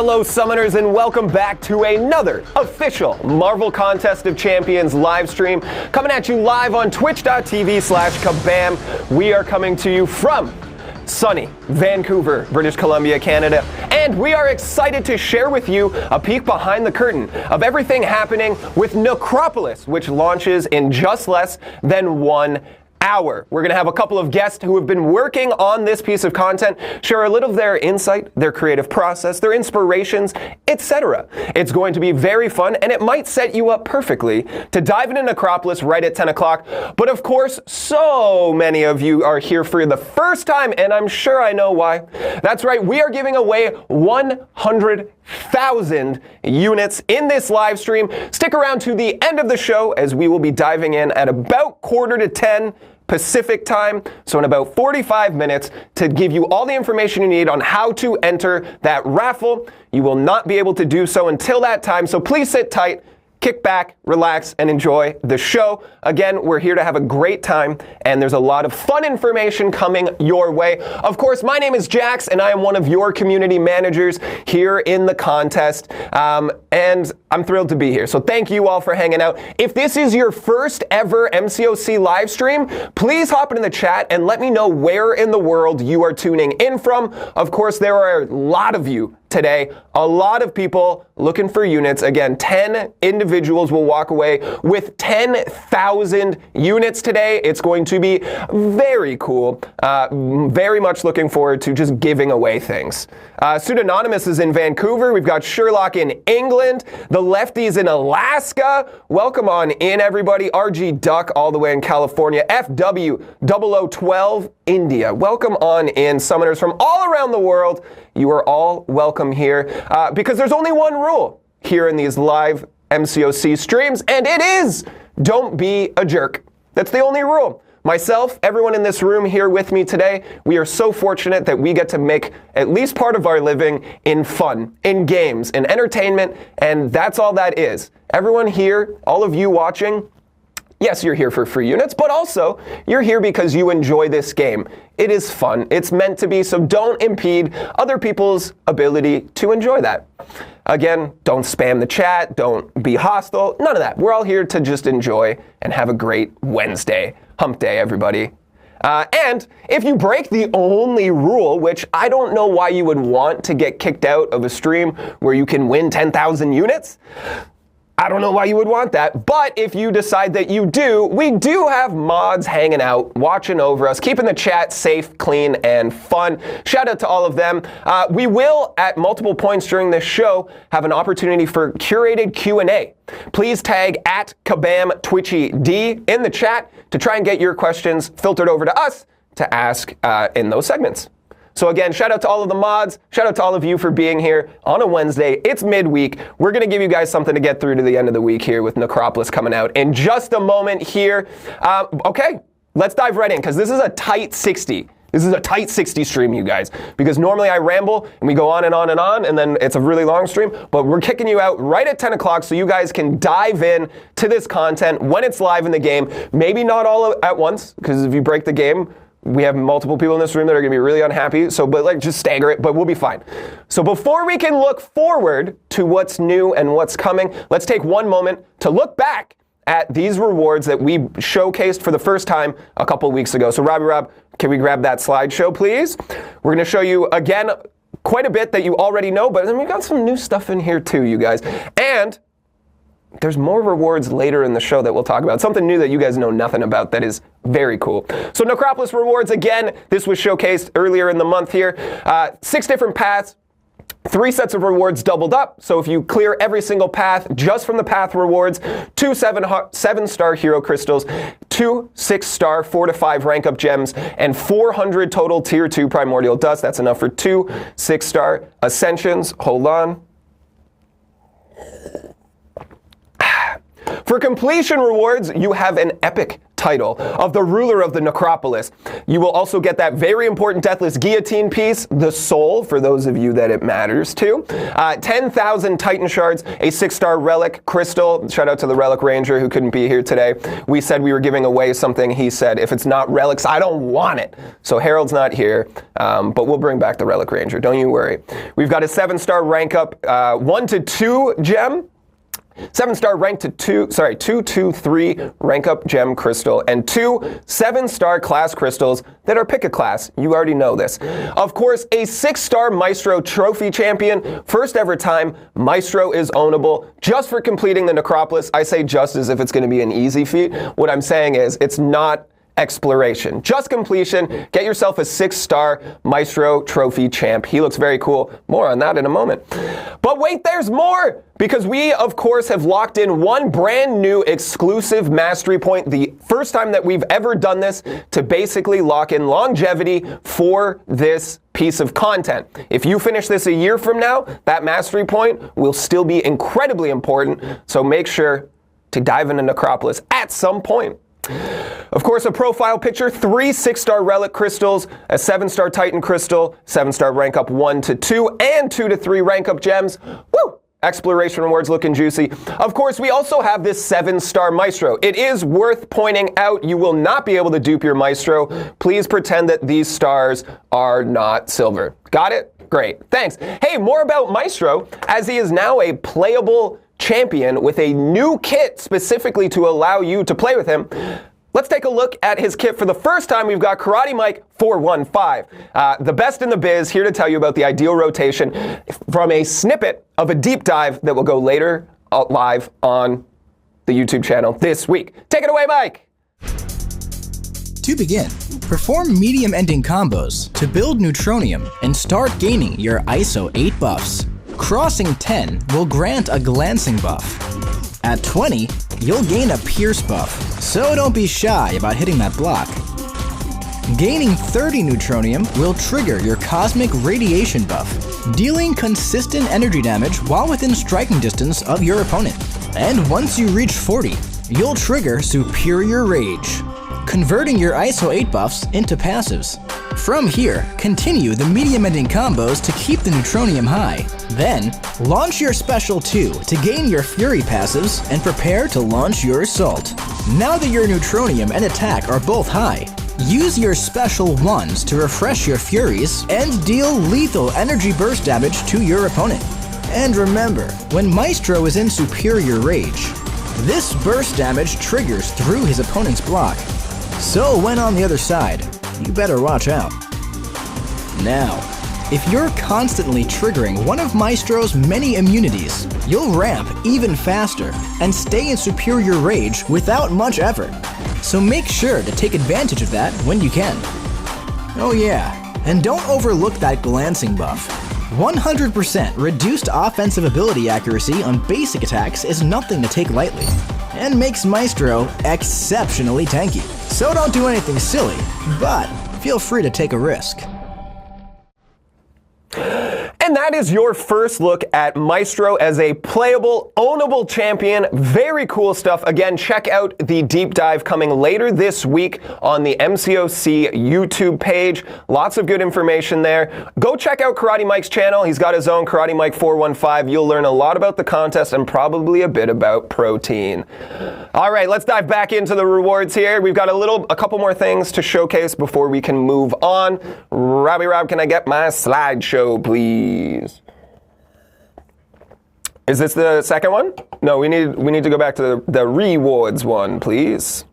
Hello, Summoners, and welcome back to another official Marvel Contest of Champions live stream. Coming at you live on twitch.tv/Kabam. We are coming to you from sunny Vancouver, British Columbia, Canada, and we are excited to share with you a peek behind the curtain of everything happening with Necropolis, which launches in just less than 1 hour. We're going to have a couple of guests who have been working on this piece of content share a little of their insight, their creative process, their inspirations, etc. It's going to be very fun, and it might set you up perfectly to dive into Necropolis right at 10 o'clock. But of course, so many of you are here for the first time, and I'm sure I know why. That's right, we are giving away 100,000 units in this live stream. Stick around to the end of the show as we will be diving in at about 9:45 Pacific time, so in about 45 minutes, to give you all the information you need on how to enter that raffle. You will not be able to do so until that time, so please sit tight, kick back, relax, and enjoy the show. Again, we're here to have a great time, and there's a lot of fun information coming your way. Of course, my name is Jax, and I am one of your community managers here in the contest, and I'm thrilled to be here. So thank you all for hanging out. If this is your first ever MCOC live stream, please hop into the chat and let me know where in the world you are tuning in from. Of course, there are a lot of you today, a lot of people looking for units. Again, 10 individuals will walk away with 10,000 units today. It's going to be very cool. Very much looking forward to just giving away things. Pseudonymous is in Vancouver. We've got Sherlock in England. The Lefties in Alaska. Welcome on in, everybody. RG Duck all the way in California. FW 0012 India. Welcome on in, Summoners from all around the world. You are all welcome here because there's only one rule here in these live MCOC streams, and it is don't be a jerk. That's the only rule. Myself, everyone in this room here with me today, we are so fortunate that we get to make at least part of our living in fun, in games, in entertainment, and that's all that is. Everyone here, all of you watching, yes, you're here for free units, but also you're here because you enjoy this game. It is fun. It's meant to be, so don't impede other people's ability to enjoy that. Again, don't spam the chat, don't be hostile, none of that. We're all here to just enjoy and have a great Wednesday. Hump day, everybody. And if you break the only rule, which I don't know why you would want to get kicked out of a stream where you can win 10,000 units, I don't know why you would want that, but if you decide that you do, we do have mods hanging out, watching over us, keeping the chat safe, clean, and fun. Shout out to all of them. We will, at multiple points during this show, have an opportunity for curated Q&A. Please tag at Kabam Twitchy D in the chat to try and get your questions filtered over to us to ask in those segments. So again, shout out to all of the mods. Shout out to all of you for being here on a Wednesday. It's midweek. We're going to give you guys something to get through to the end of the week here with Necropolis coming out in just a moment here. Okay, let's dive right in because this is a tight 60. This is a tight 60 stream, you guys, because normally I ramble and we go on and on and on, and then it's a really long stream, but we're kicking you out right at 10 o'clock so you guys can dive in to this content when it's live in the game. Maybe not all at once, because if you break the game, we have multiple people in this room that are going to be really unhappy, so but just stagger it, but we'll be fine. So before we can look forward to what's new and what's coming, let's take one moment to look back at these rewards that we showcased for the first time a couple weeks ago. So Rob, can we grab that slideshow, please? We're going to show you, again, quite a bit that you already know, but then we got some new stuff in here too, you guys. And there's more rewards later in the show that we'll talk about. Something new that you guys know nothing about that is very cool. So Necropolis rewards, again, this was showcased earlier in the month here. 6 different paths, 3 sets of rewards doubled up. So if you clear every single path just from the path rewards, 2 7-star hero crystals, 2 6-star 4 to 5 rank up gems, and 400 total tier 2 primordial dust. That's enough for 2 6-star ascensions. Hold on. For completion rewards, you have an epic title of the ruler of the Necropolis. You will also get that very important Deathless Guillotine piece, the Soul, for those of you that it matters to. 10,000 Titan Shards, a 6-star Relic Crystal. Shout out to the Relic Ranger who couldn't be here today. We said we were giving away something. He said, if it's not relics, I don't want it. So Harold's not here, but we'll bring back the Relic Ranger. Don't you worry. We've got a 7-star rank up 1 to 2 gem. 7-star rank to 2-3 rank up gem crystal, and 2 7-star class crystals that are pick a class. You already know this. Of course, a 6-star Maestro trophy champion. First ever time Maestro is ownable just for completing the Necropolis. I say just as if it's going to be an easy feat. What I'm saying is it's not exploration, just completion. Get yourself a 6-star Maestro trophy champ. He looks very cool. More on that in a moment. But wait, there's more! Because we, of course, have locked in one brand new exclusive mastery point, the first time that we've ever done this, to basically lock in longevity for this piece of content. If you finish this a year from now, that mastery point will still be incredibly important, so make sure to dive into Necropolis at some point. Of course, a profile picture, 3 6-star Relic Crystals, a 7-star Titan Crystal, 7-star rank up 1 to 2, and 2 to 3 rank up gems. Woo! Exploration rewards looking juicy. Of course, we also have this 7-star Maestro. It is worth pointing out you will not be able to dupe your Maestro. Please pretend that these stars are not silver. Got it? Great. Thanks. Hey, more about Maestro, as he is now a playable champion with a new kit specifically to allow you to play with him. Let's take a look at his kit. For the first time, we've got Karate Mike 415. The best in the biz, here to tell you about the ideal rotation from a snippet of a deep dive that will go later live on the YouTube channel this week. Take it away, Mike! To begin, perform medium ending combos to build Neutronium and start gaining your ISO 8 buffs. Crossing 10 will grant a glancing buff. At 20, you'll gain a pierce buff, so don't be shy about hitting that block. Gaining 30 Neutronium will trigger your cosmic radiation buff, dealing consistent energy damage while within striking distance of your opponent. And once you reach 40, you'll trigger superior rage, converting your ISO 8 buffs into passives. From here, continue the medium ending combos to keep the Neutronium high. Then, launch your Special 2 to gain your Fury passives and prepare to launch your Assault. Now that your Neutronium and attack are both high, use your Special 1s to refresh your Furies and deal lethal energy burst damage to your opponent. And remember, when Maestro is in Superior Rage, this burst damage triggers through his opponent's block. So when on the other side, you better watch out. Now, if you're constantly triggering one of Maestro's many immunities, you'll ramp even faster and stay in Superior Rage without much effort. So make sure to take advantage of that when you can. Oh yeah, and don't overlook that glancing buff. 100% reduced offensive ability accuracy on basic attacks is nothing to take lightly, and makes Maestro exceptionally tanky. So don't do anything silly, but feel free to take a risk. And that is your first look at Maestro as a playable, ownable champion. Very cool stuff. Again, check out the deep dive coming later this week on the MCOC YouTube page. Lots of good information there. Go check out Karate Mike's channel. He's got his own Karate Mike 415. You'll learn a lot about the contest and probably a bit about protein. All right, let's dive back into the rewards here. We've got a couple more things to showcase before we can move on. Robbie Rob, can I get my slideshow, please? Is this the second one? No, we need to go back to the rewards one, please.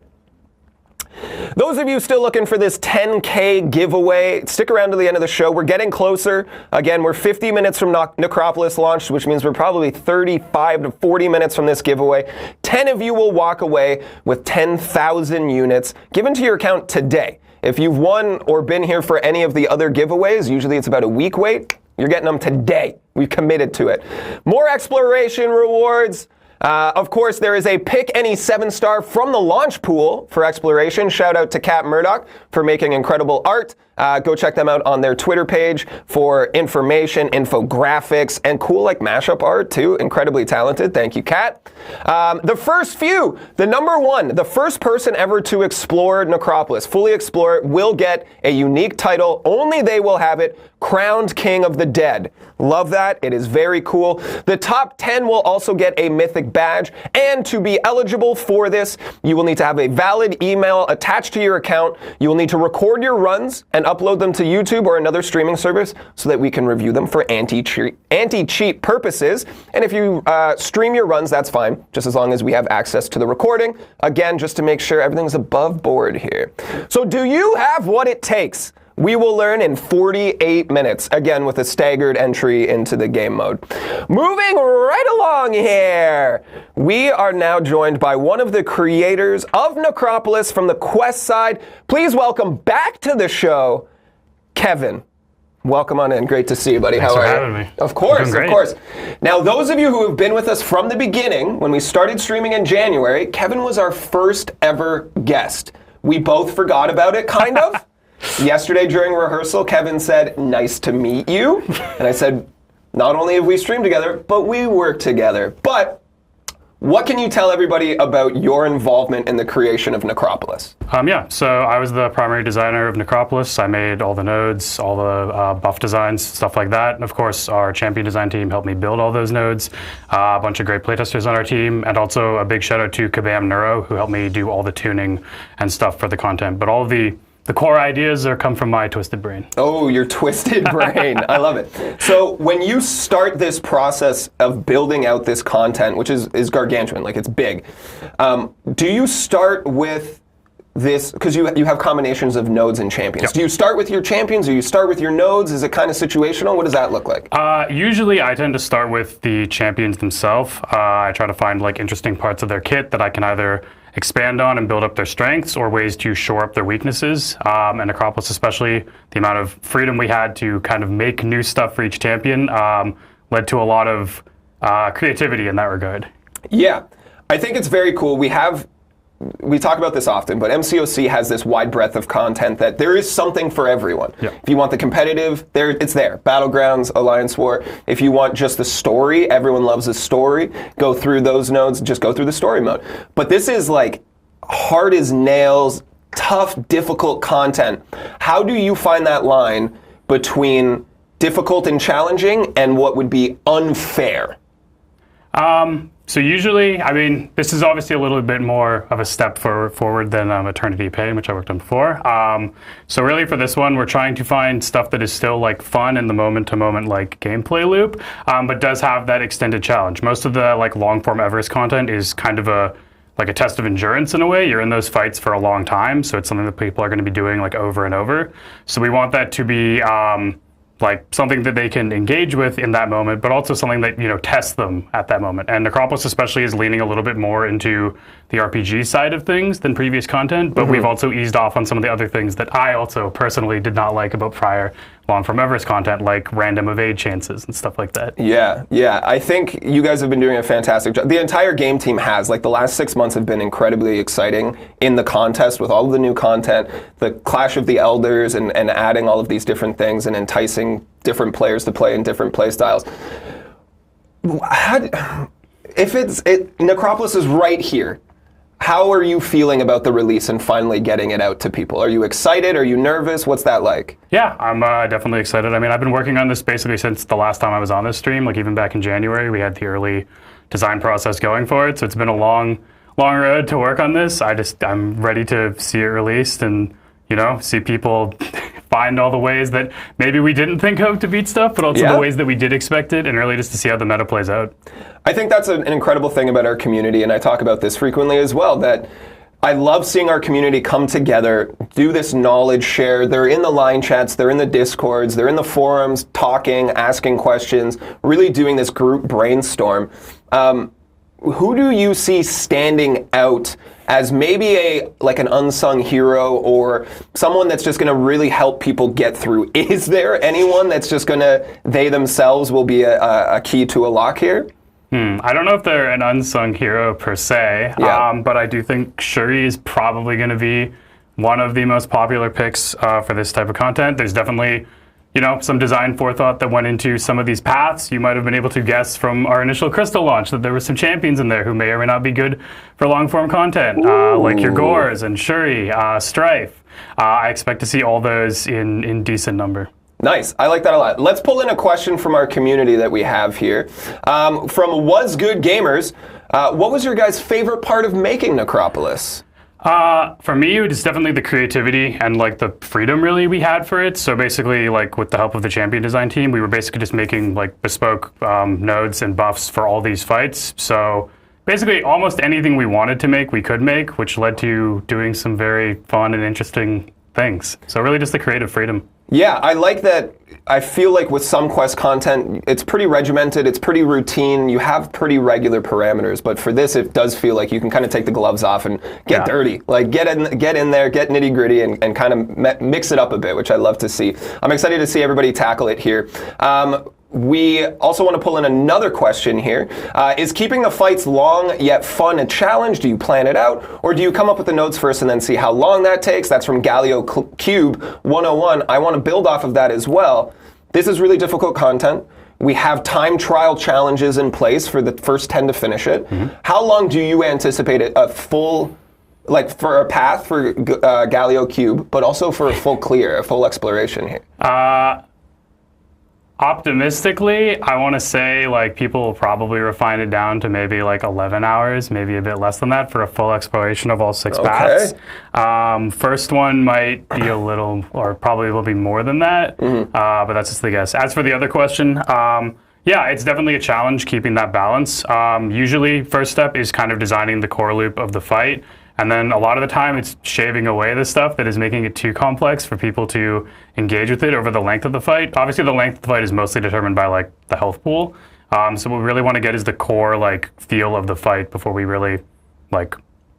Those of you still looking for this 10K giveaway, stick around to the end of the show. We're getting closer. Again, we're 50 minutes from Necropolis launch, which means we're probably 35 to 40 minutes from this giveaway. 10 of you will walk away with 10,000 units given to your account today. If you've won or been here for any of the other giveaways, usually it's about a week wait. You're getting them today. We've committed to it. More exploration rewards. Of course, there is a pick any 7-star from the launch pool for exploration. Shout out to Cat Murdoch for making incredible art. Go check them out on their Twitter page for information, infographics, and cool like mashup art too. Incredibly talented. Thank you, Kat. The first few, the number one, the first person ever to explore Necropolis, fully explore it, will get a unique title. Only they will have it. Crowned King of the Dead. Love that. It is very cool. The top 10 will also get a mythic badge. And to be eligible for this, you will need to have a valid email attached to your account. You will need to record your runs and upload them to YouTube or another streaming service so that we can review them for anti-cheat purposes. And if you stream your runs, that's fine, just as long as we have access to the recording. Again, just to make sure everything's above board here. So do you have what it takes? We will learn in 48 minutes, again with a staggered entry into the game mode. Moving right along here, we are now joined by one of the creators of Necropolis from the Quest side. Please welcome back to the show, Kevin. Welcome on in. Great to see you, buddy. Thanks How are you? for having me. Of course, of course. Now, those of you who have been with us from the beginning, when we started streaming in January, Kevin was our first ever guest. We both forgot about it, kind of. Yesterday during rehearsal, Kevin said, "Nice to meet you." And I said, not only have we streamed together, but we work together. But what can you tell everybody about your involvement in the creation of Necropolis? So I was the primary designer of Necropolis. I made all the nodes, all the buff designs, stuff like that. And of course, our champion design team helped me build all those nodes. A bunch of great playtesters on our team, and also a big shout out to Kabam Neuro, who helped me do all the tuning and stuff for the content. But all of the core ideas come from my twisted brain. Oh, your twisted brain. I love it. So when you start this process of building out this content, which is gargantuan, like it's big, do you start with this, because you have combinations of nodes and champions. Yep. Do you start with your champions, or you start with your nodes? Is it kind of situational? What does that look like? Usually I tend to start with the champions themselves. I try to find like interesting parts of their kit that I can either expand on and build up their strengths, or ways to shore up their weaknesses. And Necropolis, especially, the amount of freedom we had to kind of make new stuff for each champion led to a lot of creativity in that regard. Yeah, I think it's very cool. We talk about this often, but MCOC has this wide breadth of content that there is something for everyone. Yep. If you want the competitive, it's there. Battlegrounds, Alliance War. If you want just the story, everyone loves a story. Go through those nodes, just go through the story mode. But this is like hard as nails, tough, difficult content. How do you find that line between difficult and challenging and what would be unfair? So usually, I mean, this is obviously a little bit more of a step forward than Eternity Pain, which I worked on before. So really for this one, we're trying to find stuff that is still like fun in the moment-to-moment like gameplay loop, but does have that extended challenge. Most of the like long-form Everest content is kind of a test of endurance in a way. You're in those fights for a long time, so it's something that people are going to be doing like over and over. So we want that to be like something that they can engage with in that moment, but also something that, tests them at that moment. And Necropolis especially is leaning a little bit more into the RPG side of things than previous content, but we've also eased off on some of the other things that I also personally did not like about prior long-form Everest content, like random evade chances and stuff like that. Yeah. I think you guys have been doing a fantastic job. The entire game team has. Like, the last 6 months have been incredibly exciting in the contest with all of the new content, the Clash of the Elders, and adding all of these different things and enticing different players to play in different play styles. Necropolis is right here. How are you feeling about the release and finally getting it out to people? Are you excited? Are you nervous? What's that like? Yeah, I'm definitely excited. I mean, I've been working on this basically since the last time I was on this stream. Like, even back in January, we had the early design process going for it. So it's been a long road to work on this. I'm ready to see it released and, see people find all the ways that maybe we didn't think of to beat stuff, but also the ways that we did expect it, and really just to see how the meta plays out. I think that's an incredible thing about our community, and I talk about this frequently as well, that I love seeing our community come together, do this knowledge share. They're in the line chats, they're in the Discords, they're in the forums, talking, asking questions, really doing this group brainstorm. Who do you see standing out as maybe an unsung hero, or someone that's just going to really help people get through? Is there anyone that's just going to, they themselves will be a key to a lock here? I don't know if they're an unsung hero per se, but I do think Shuri is probably going to be one of the most popular picks for this type of content. There's definitely, some design forethought that went into some of these paths. You might have been able to guess from our initial Crystal launch that there were some champions in there who may or may not be good for long-form content, like your Gores and Shuri, Strife. I expect to see all those in decent number. Nice. I like that a lot. Let's pull in a question from our community that we have here. From Was Good Gamers, what was your guys' favorite part of making Necropolis? For me, it was definitely the creativity and like the freedom really we had for it. So basically, like with the help of the champion design team, we were basically just making like bespoke nodes and buffs for all these fights. So basically almost anything we wanted to make, we could make, which led to doing some very fun and interesting things. So really just the creative freedom. Yeah, I like that. I feel like with some quest content, it's pretty regimented, it's pretty routine, you have pretty regular parameters, but for this, it does feel like you can kind of take the gloves off and get dirty. Like, get in there, get nitty-gritty, and kind of mix it up a bit, which I love to see. I'm excited to see everybody tackle it here. We also want to pull in another question here. Is keeping the fights long yet fun a challenge? Do you plan it out? Or do you come up with the notes first and then see how long that takes? That's from Galio Cube 101. I want to build off of that as well. This is really difficult content. We have time trial challenges in place for the first 10 to finish it. How long do you anticipate a full, like for a path for Galio Cube, but also for a full clear, a full exploration here? Optimistically, I want to say like people will probably refine it down to maybe like 11 hours, maybe a bit less than that for a full exploration of all 6 paths. First one might be a little, or probably will be more than that, but that's just the guess. As for the other question, yeah, it's definitely a challenge keeping that balance. Usually, first step is kind of designing the core loop of the fight. And then a lot of the time, it's shaving away the stuff that is making it too complex for people to engage with it over the length of the fight. Obviously, the length of the fight is mostly determined by like the health pool. So what we really want to get is the core like feel of the fight before we really like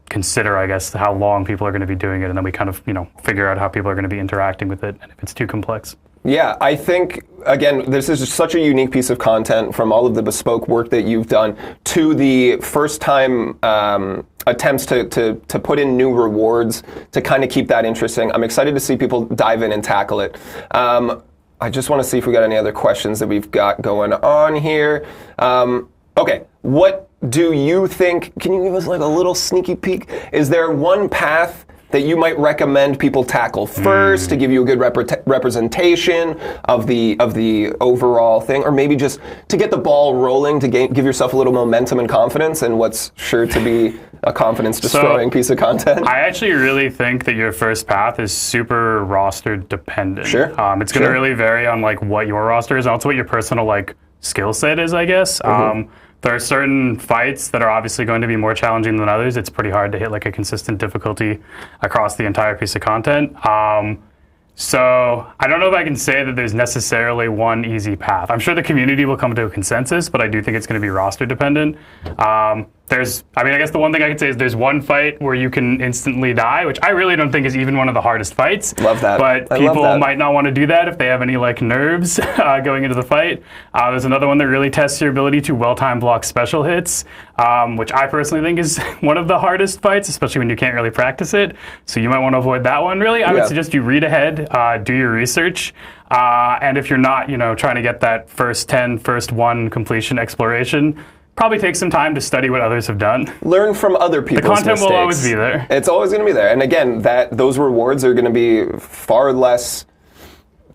consider, I guess, how long people are going to be doing it, and then we kind of figure out how people are going to be interacting with it, and if it's too complex. Yeah, I think, again, this is such a unique piece of content from all of the bespoke work that you've done to the first time attempts to put in new rewards to kind of keep that interesting. I'm excited to see people dive in and tackle it. I just want to see if we got any other questions that we've got going on here. Okay, what do you think? Can you give us like a little sneaky peek? Is there one path that you might recommend people tackle first to give you a good representation of the overall thing, or maybe just to get the ball rolling to give yourself a little momentum and confidence in what's sure to be a confidence-destroying piece of content? I actually really think that your first path is super roster dependent. Sure. It's going to really vary on like what your roster is and also what your personal like skill set is, I guess. There are certain fights that are obviously going to be more challenging than others. It's pretty hard to hit like a consistent difficulty across the entire piece of content. So I don't know if I can say that there's necessarily one easy path. I'm sure the community will come to a consensus, but I do think it's going to be roster dependent. I guess the one thing I could say is there's one fight where you can instantly die, which I really don't think is even one of the hardest fights. Love that. But people might not want to do that if they have any like nerves going into the fight. There's another one that really tests your ability to well-timed block special hits, which I personally think is one of the hardest fights, especially when you can't really practice it. So you might want to avoid that one. Really, I would suggest you read ahead, do your research, and if you're not, trying to get that first one completion exploration, probably take some time to study what others have done. Learn from other people's mistakes. The content will always be there. It's always going to be there. And again, those rewards are going to be far less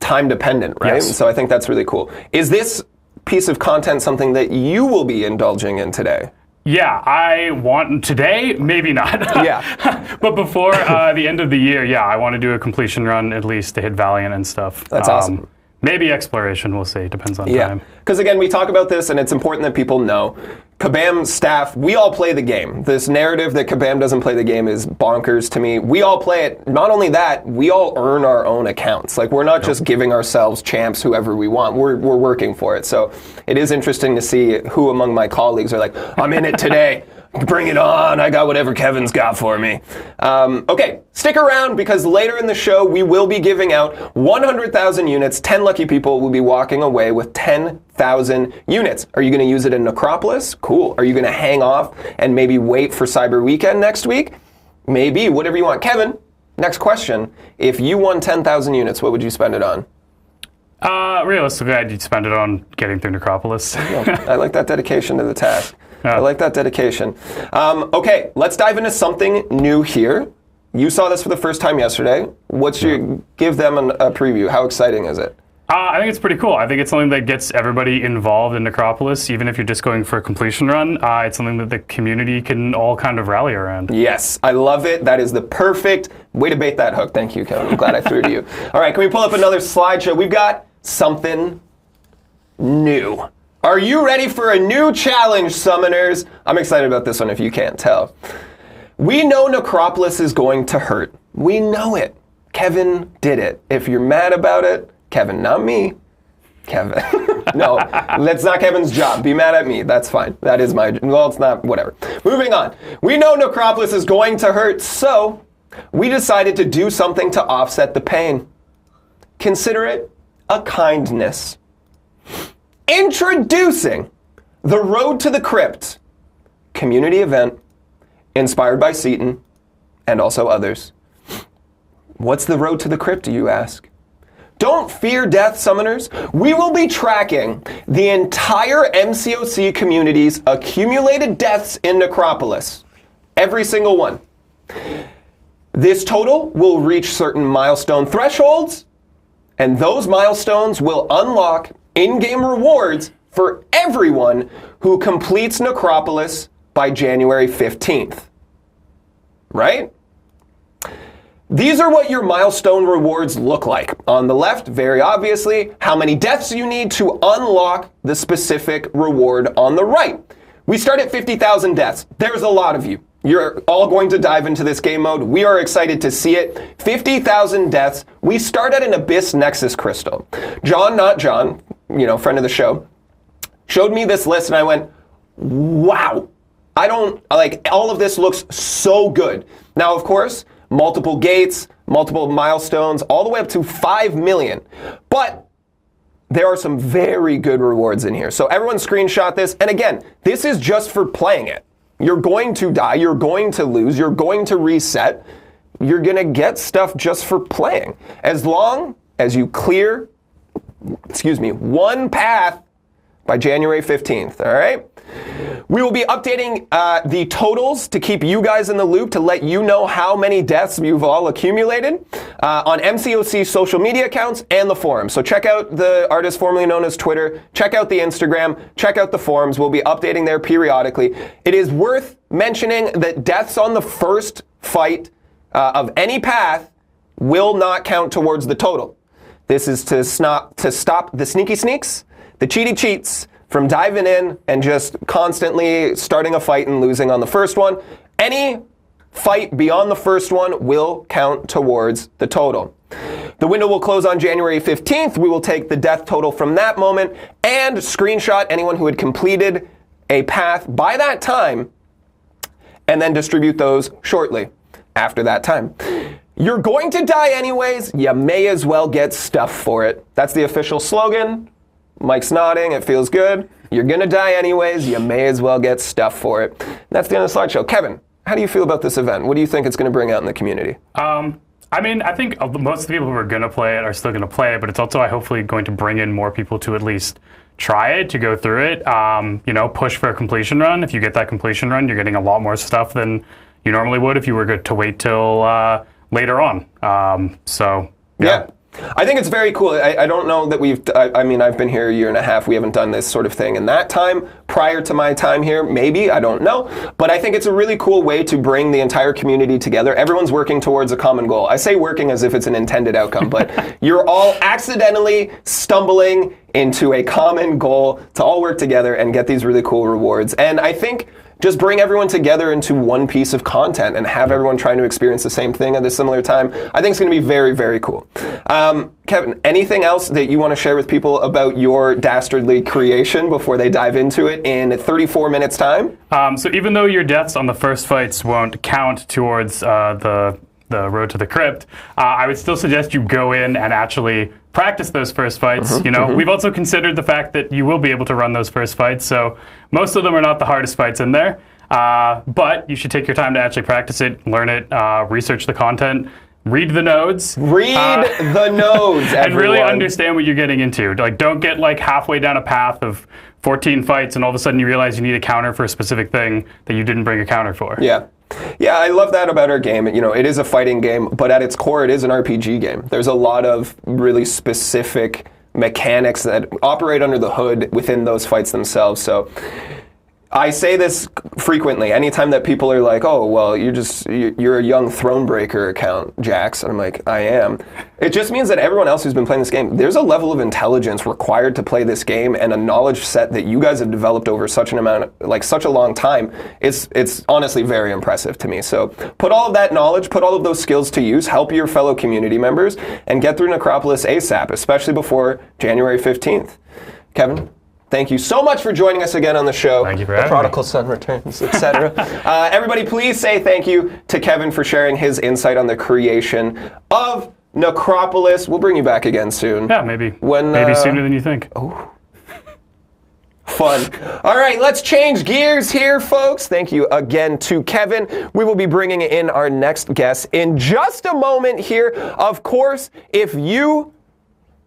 time dependent, right? Yes. So I think that's really cool. Is this piece of content something that you will be indulging in today? Yeah, I want today, maybe not. Yeah. But before the end of the year, yeah, I want to do a completion run at least to hit Valiant and stuff. That's awesome. Maybe exploration, we'll see. Depends on time. Because again, we talk about this, and it's important that people know. Kabam staff, we all play the game. This narrative that Kabam doesn't play the game is bonkers to me. We all play it. Not only that, we all earn our own accounts. Like, we're not just giving ourselves champs whoever we want. We're working for it. So it is interesting to see who among my colleagues are like, I'm in it today. Bring it on. I got whatever Kevin's got for me. Okay, stick around because later in the show, we will be giving out 100,000 units. 10 lucky people will be walking away with 10,000 units. Are you going to use it in Necropolis? Cool. Are you going to hang off and maybe wait for Cyber Weekend next week? Maybe. Whatever you want. Kevin, Next question. If you won 10,000 units, what would you spend it on? Realistically, I'd spend it on getting through Necropolis. I like that dedication to the task. Yeah. I like that dedication. Okay, let's dive into something new here. You saw this for the first time yesterday. Give them a preview. How exciting is it? I think it's pretty cool. I think it's something that gets everybody involved in Necropolis, even if you're just going for a completion run. It's something that the community can all kind of rally around. Yes, I love it. That is the perfect way to bait that hook. Thank you, Kevin. I'm glad I threw to you. All right, can we pull up another slideshow? We've got something new. Are you ready for a new challenge, summoners? I'm excited about this one if you can't tell. We know Necropolis is going to hurt. We know it. Kevin did it. If you're mad about it, Kevin, not me. Kevin. No, that's not Kevin's job. Be mad at me. That's fine. That is my... Well, it's not... Whatever. Moving on. We know Necropolis is going to hurt, so we decided to do something to offset the pain. Consider it a kindness. Introducing the Road to the Crypt community event inspired by Seaton and also others. What's the Road to the Crypt, do you ask? Don't fear death, summoners. We will be tracking the entire MCOC community's accumulated deaths in Necropolis. Every single one. This total will reach certain milestone thresholds, and those milestones will unlock in-game rewards for everyone who completes Necropolis by January 15th. Right? These are what your milestone rewards look like. On the left, very obviously, how many deaths you need to unlock the specific reward on the right. We start at 50,000 deaths. There's a lot of you. You're all going to dive into this game mode. We are excited to see it. 50,000 deaths. We start at an Abyss Nexus Crystal. John, not John, friend of the show, showed me this list and I went, wow. All of this looks so good. Now, of course, multiple gates, multiple milestones, all the way up to 5 million. But there are some very good rewards in here. So everyone screenshot this. And again, this is just for playing it. You're going to die, you're going to lose, you're going to reset. You're going to get stuff just for playing. As long as you clear, one path by January 15th, all right? We will be updating the totals to keep you guys in the loop, to let you know how many deaths you've all accumulated on MCOC social media accounts and the forums. So check out the artist formerly known as Twitter, check out the Instagram, check out the forums. We'll be updating there periodically. It is worth mentioning that deaths on the first fight of any path will not count towards the total. This is to stop the sneaky sneaks, the cheaty cheats, from diving in and just constantly starting a fight and losing on the first one. Any fight beyond the first one will count towards the total. The window will close on January 15th. We will take the death total from that moment and screenshot anyone who had completed a path by that time and then distribute those shortly after that time. You're going to die anyways. You may as well get stuff for it. That's the official slogan. Mike's nodding. It feels good. You're going to die anyways. You may as well get stuff for it. And that's the end of the slideshow. Kevin, how do you feel about this event? What do you think it's going to bring out in the community? I think most of the people who are going to play it are still going to play it, but it's also hopefully going to bring in more people to at least try it, to go through it. Push for a completion run. If you get that completion run, you're getting a lot more stuff than you normally would if you were to wait till later on. Yeah. I think it's very cool. I don't know that I've been here a year and a half. We haven't done this sort of thing in that time. Prior to my time here, maybe, I don't know. But I think it's a really cool way to bring the entire community together. Everyone's working towards a common goal. I say working as if it's an intended outcome, but you're all accidentally stumbling into a common goal to all work together and get these really cool rewards. And I think just bring everyone together into one piece of content and have everyone trying to experience the same thing at a similar time. I think it's going to be very, very cool. Kevin, anything else that you want to share with people about your dastardly creation before they dive into it in 34 minutes time? So even though your deaths on the first fights won't count towards the Road to the Crypt, I would still suggest you go in and actually practice those first fights. We've also considered the fact that you will be able to run those first fights, so most of them are not the hardest fights in there, but you should take your time to actually practice it, learn it, research the content. read the nodes. Read the nodes, everyone. And really understand what you're getting into. Like, don't get like halfway down a path of 14 fights and all of a sudden you realize you need a counter for a specific thing that you didn't bring a counter for. Yeah. Yeah, I love that about our game. You know, it is a fighting game, but at its core, it is an RPG game. There's a lot of really specific mechanics that operate under the hood within those fights themselves. So I say this frequently. Anytime that people are like, "Oh, well, you're a young Thronebreaker account, Jax," and I'm like, "I am." It just means that everyone else who's been playing this game, there's a level of intelligence required to play this game, and a knowledge set that you guys have developed over such a long time. It's honestly very impressive to me. So put all of that knowledge, put all of those skills to use, help your fellow community members, and get through Necropolis ASAP, especially before January 15th. Kevin? Thank you so much for joining us again on the show. Thank you for having me. The prodigal son returns, etc. Everybody, please say thank you to Kevin for sharing his insight on the creation of Necropolis. We'll bring you back again soon. Yeah, maybe. Maybe sooner than you think. Oh. Fun. All right, let's change gears here, folks. Thank you again to Kevin. We will be bringing in our next guest in just a moment here. Of course, if you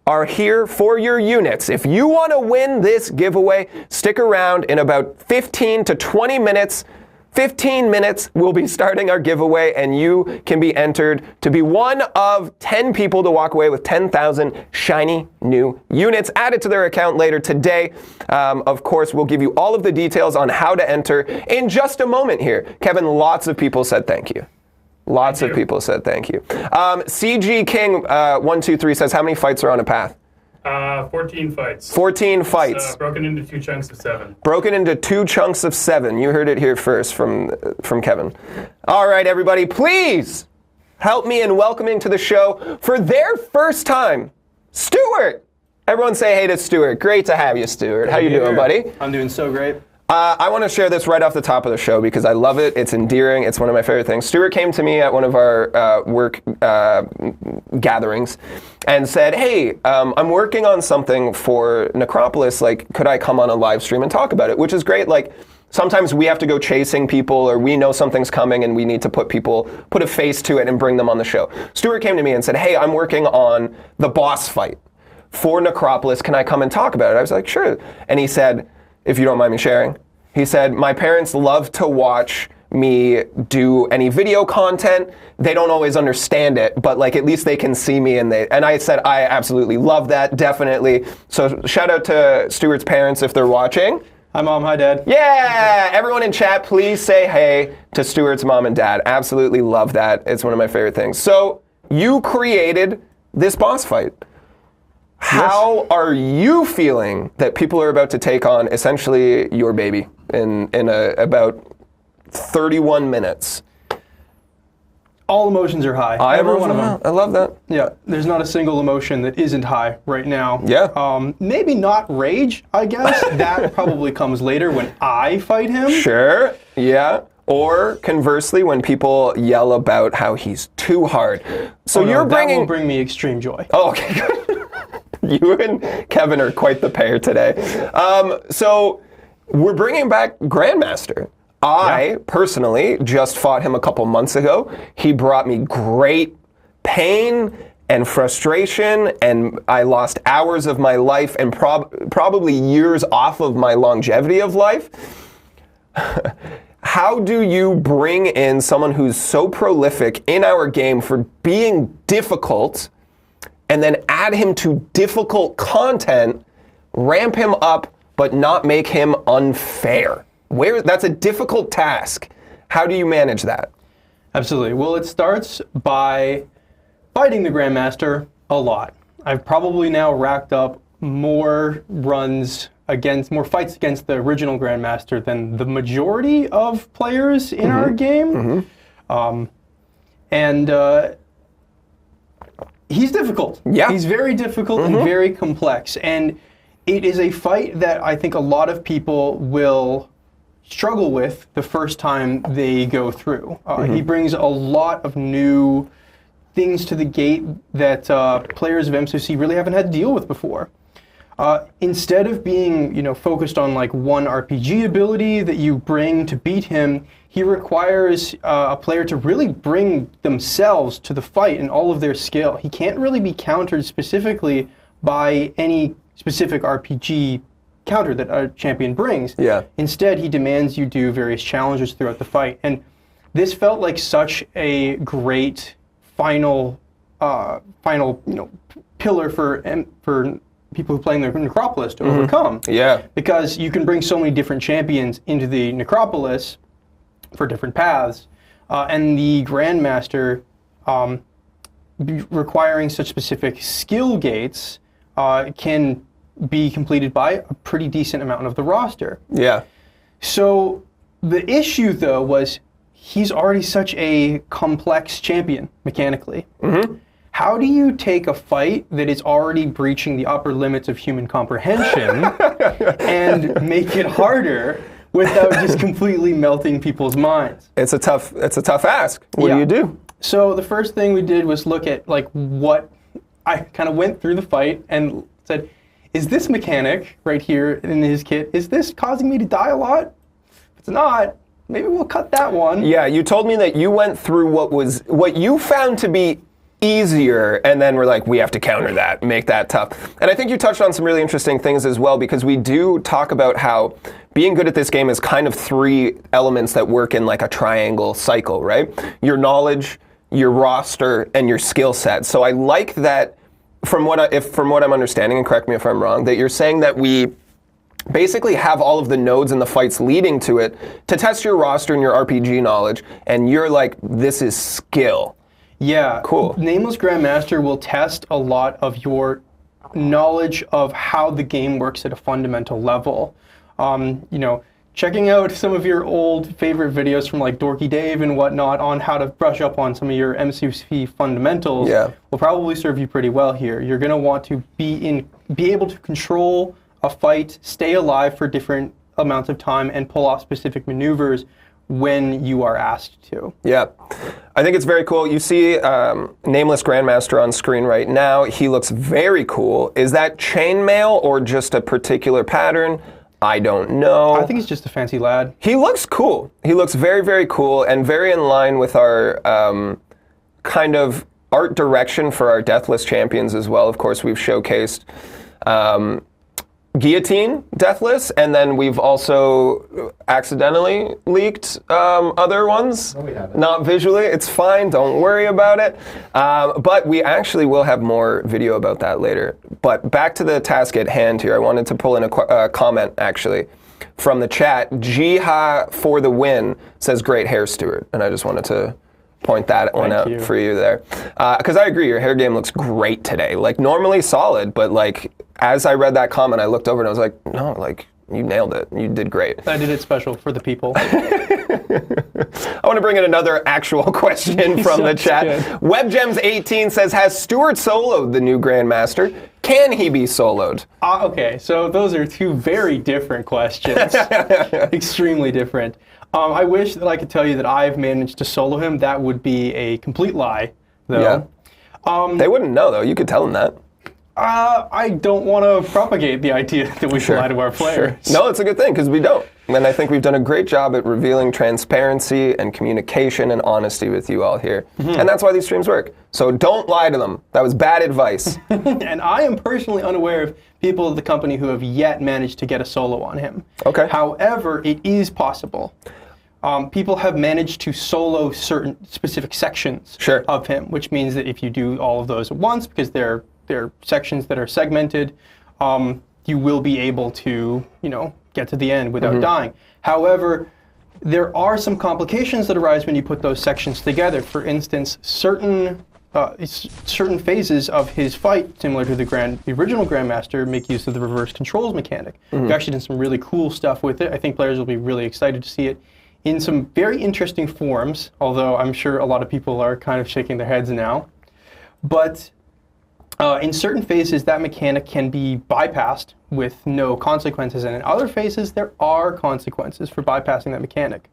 are here for your units. If you want to win this giveaway, stick around. In about 15 to 20 minutes. 15 minutes, we'll be starting our giveaway, and you can be entered to be one of 10 people to walk away with 10,000 shiny new units added to their account later today. Of course, we'll give you all of the details on how to enter in just a moment here. Kevin, lots of people said thank you. Lots of people said thank you. CG King 123 says, how many fights are on a path? 14 fights. 14 fights. Broken into 2 chunks of 7. Broken into 2 chunks of 7. You heard it here first from Kevin. All right, everybody, please help me in welcoming to the show for their first time, Stuart. Everyone say hey to Stuart. Great to have you, Stuart. How you doing, buddy? I'm doing so great. I want to share this right off the top of the show because I love it. It's endearing. It's one of my favorite things. Stuart came to me at one of our work gatherings and said, hey, I'm working on something for Necropolis. Like, could I come on a live stream and talk about it? Which is great. Like, sometimes we have to go chasing people or we know something's coming and we need to put a face to it and bring them on the show. Stuart came to me and said, hey, I'm working on the boss fight for Necropolis. Can I come and talk about it? I was like, sure. And he said, if you don't mind me sharing, he said, my parents love to watch me do any video content. They don't always understand it, but like at least they can see me and I said, I absolutely love that, definitely. So shout out to Stuart's parents if they're watching. Hi, Mom. Hi, Dad. Yeah! Everyone in chat, please say hey to Stuart's mom and dad. Absolutely love that. It's one of my favorite things. So you created this boss fight. How are you feeling that people are about to take on essentially your baby in about 31 minutes? All emotions are high. Every one of them. I love that. Yeah, there's not a single emotion that isn't high right now. Yeah. Maybe not rage, I guess. That probably comes later when I fight him. Sure. Yeah. Or conversely, when people yell about how he's too hard. So you're bringing. That will bring me extreme joy. Oh, okay, good. You and Kevin are quite the pair today. So we're bringing back Grandmaster. I personally just fought him a couple months ago. He brought me great pain and frustration, and I lost hours of my life and probably years off of my longevity of life. How do you bring in someone who's so prolific in our game for being difficult and then add him to difficult content, ramp him up, but not make him unfair? That's a difficult task. How do you manage that? Absolutely. Well, it starts by fighting the Grandmaster a lot. I've probably now racked up more fights against the original Grandmaster than the majority of players in our game. He's difficult. Yeah. He's very difficult and very complex. And it is a fight that I think a lot of people will struggle with the first time they go through. He brings a lot of new things to the gate that players of MCC really haven't had to deal with before. Instead of being, focused on like one RPG ability that you bring to beat him, he requires a player to really bring themselves to the fight and all of their skill. He can't really be countered specifically by any specific RPG counter that a champion brings. Yeah. Instead, he demands you do various challenges throughout the fight. And this felt like such a great final pillar for people who are playing the Necropolis to overcome. Yeah. Because you can bring so many different champions into the Necropolis for different paths, and the Grandmaster requiring such specific skill gates can be completed by a pretty decent amount of the roster. Yeah. So the issue, though, was he's already such a complex champion mechanically. How do you take a fight that is already breaching the upper limits of human comprehension and make it harder without just completely melting people's minds? It's a tough ask. What do you do? So the first thing we did was look at like what I kind of went through the fight and said, is this mechanic right here in his kit, is this causing me to die a lot? If it's not, maybe we'll cut that one. Yeah, you told me that you went through what you found to be easier, and then we're like, we have to counter that, make that tough. And I think you touched on some really interesting things as well, because we do talk about how being good at this game is kind of three elements that work in like a triangle cycle, right? Your knowledge, your roster, and your skill set. So I like that from what I'm understanding, and correct me if I'm wrong, that you're saying that we basically have all of the nodes and the fights leading to it to test your roster and your RPG knowledge, and you're like, this is skill. Yeah. Cool. Nameless Grandmaster will test a lot of your knowledge of how the game works at a fundamental level. Checking out some of your old favorite videos from like Dorky Dave and whatnot on how to brush up on some of your MCC fundamentals will probably serve you pretty well here. You're going to want to be able to control a fight, stay alive for different amounts of time, and pull off specific maneuvers when you are asked to. Yeah. I think it's very cool. You see Nameless Grandmaster on screen right now. He looks very cool. Is that chainmail or just a particular pattern? I don't know. I think he's just a fancy lad. He looks cool. He looks very, very cool and very in line with our kind of art direction for our Deathless champions as well. Of course, we've showcased Guillotine Deathless, and then we've also accidentally leaked other ones. No, we haven't. Not visually. It's fine. Don't worry about it. But we actually will have more video about that later. But back to the task at hand here. I wanted to pull in a comment, actually, from the chat. Jiha for the win says, great hair, Stuart. And I just wanted to point that one out for you there. Because I agree, your hair game looks great today. Like, normally solid, but like, as I read that comment, I looked over and I was like, no, like, you nailed it. You did great. I did it special for the people. I want to bring in another actual question from the chat. WebGems18 says, has Stuart soloed the new Grandmaster? Can he be soloed? Okay, so those are two very different questions. Extremely different. I wish that I could tell you that I've managed to solo him. That would be a complete lie, though. Yeah. They wouldn't know, though. You could tell them that. I don't want to propagate the idea that we should lie to our players. No, it's a good thing, because we don't. And I think we've done a great job at revealing transparency and communication and honesty with you all here. And that's why these streams work. So don't lie to them. That was bad advice. And I am personally unaware of people at the company who have yet managed to get a solo on him. Okay. However, it is possible. People have managed to solo certain specific sections of him, which means that if you do all of those at once, because they're sections that are segmented, you will be able to, get to the end without dying. However, there are some complications that arise when you put those sections together. For instance, certain phases of his fight, similar to the original Grandmaster, make use of the reverse controls mechanic. We've actually done some really cool stuff with it. I think players will be really excited to see it in some very interesting forms, although I'm sure a lot of people are kind of shaking their heads now. But in certain phases, that mechanic can be bypassed with no consequences, and in other phases, there are consequences for bypassing that mechanic.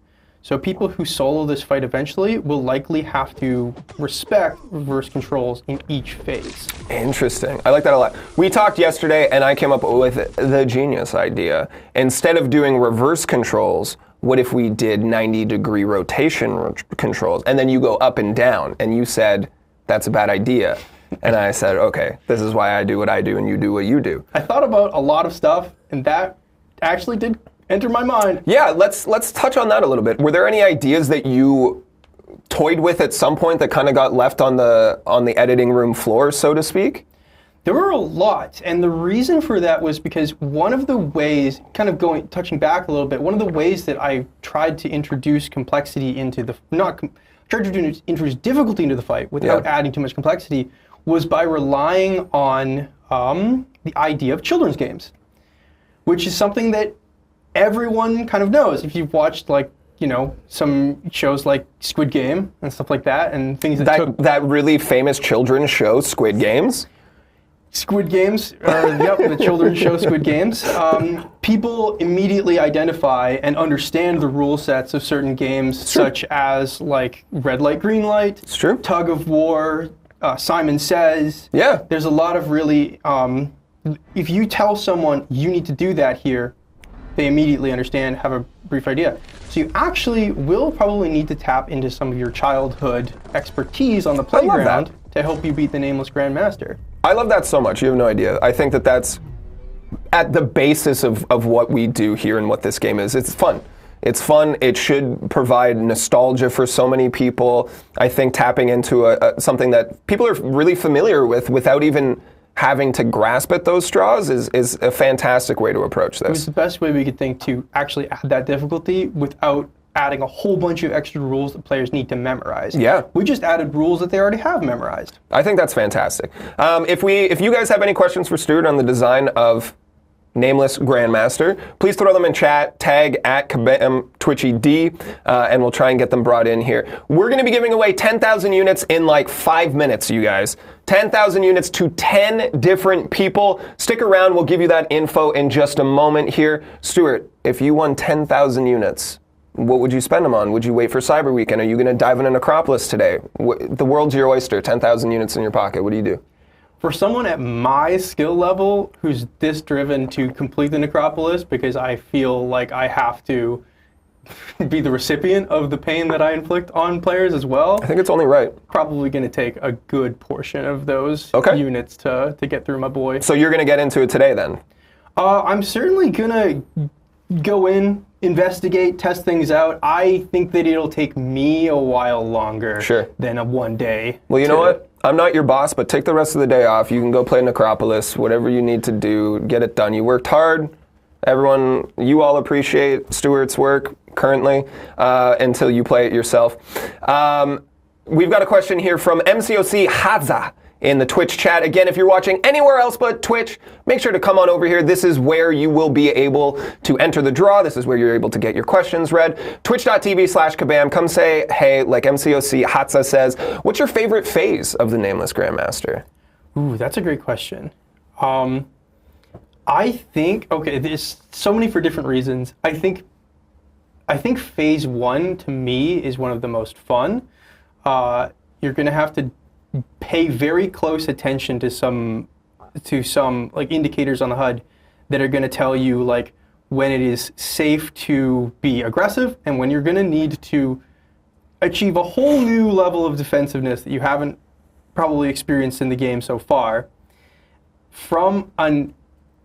So people who solo this fight eventually will likely have to respect reverse controls in each phase. Interesting. I like that a lot. We talked yesterday, and I came up with the genius idea. Instead of doing reverse controls, what if we did 90-degree rotation controls? And then you go up and down, and you said, that's a bad idea. And I said, okay, this is why I do what I do, and you do what you do. I thought about a lot of stuff, and that actually did enter my mind. Yeah, let's touch on that a little bit. Were there any ideas that you toyed with at some point that kind of got left on the editing room floor, so to speak? There were a lot, and the reason for that was because one of the ways, touching back a little bit, one of the ways that I tried to introduce complexity into the, tried to introduce difficulty into the fight without adding too much complexity, was by relying on the idea of children's games, which is something that everyone kind of knows. If you've watched, like, you know, some shows like Squid Game and stuff like that, and things that really famous children's show, Squid Games. Squid Games, the children's show Squid Games. People immediately identify and understand the rule sets of certain games, such as like red light, green light, It's true. tug of war, Simon Says. Yeah. There's a lot of really, if you tell someone you need to do that here, they immediately understand, have a brief idea. So you actually will probably need to tap into some of your childhood expertise on the playground to help you beat the Nameless Grandmaster. I love that so much. You have no idea. I think that that's at the basis of what we do here and what this game is. It's fun. It's fun. It should provide nostalgia for so many people. I think tapping into something that people are really familiar with without even having to grasp at those straws is a fantastic way to approach this. It was the best way we could think to actually add that difficulty without adding a whole bunch of extra rules that players need to memorize. Yeah. We just added rules that they already have memorized. I think that's fantastic. If you guys have any questions for Stuart on the design of Nameless Grandmaster, please throw them in chat, tag at Kabam TwitchyD, and we'll try and get them brought in here. We're going to be giving away 10,000 units in like 5 minutes, you guys. 10,000 units to 10 different people. Stick around, we'll give you that info in just a moment here. Stuart, if you won 10,000 units, what would you spend them on? Would you wait for Cyber Weekend? Are you going to dive into Necropolis today? The world's your oyster, 10,000 units in your pocket. What do you do? For someone at my skill level who's this driven to complete the Necropolis, because I feel like I have to be the recipient of the pain that I inflict on players as well, I think it's only right. probably going to take a good portion of those units to get through my boy. So you're going to get into it today then? I'm certainly going to go in, investigate, test things out. I think that it'll take me a while longer than a one day. Well, you know what? I'm not your boss, but take the rest of the day off. You can go play Necropolis, whatever you need to do, get it done. You worked hard. Everyone, you all appreciate Stuart's work currently until you play it yourself. We've got a question here from MCOC Hadza in the Twitch chat. Again, if you're watching anywhere else but Twitch, make sure to come on over here. This is where you will be able to enter the draw. This is where you're able to get your questions read. Twitch.tv/Kabam. Come say, hey, like MCOC Hatsa says, what's your favorite phase of the Nameless Grandmaster? Ooh, that's a great question. I think, okay, there's so many for different reasons. I think phase one, to me, is one of the most fun. You're going to have to pay very close attention to some like indicators on the HUD that are going to tell you like when it is safe to be aggressive and when you're going to need to achieve a whole new level of defensiveness that you haven't probably experienced in the game so far.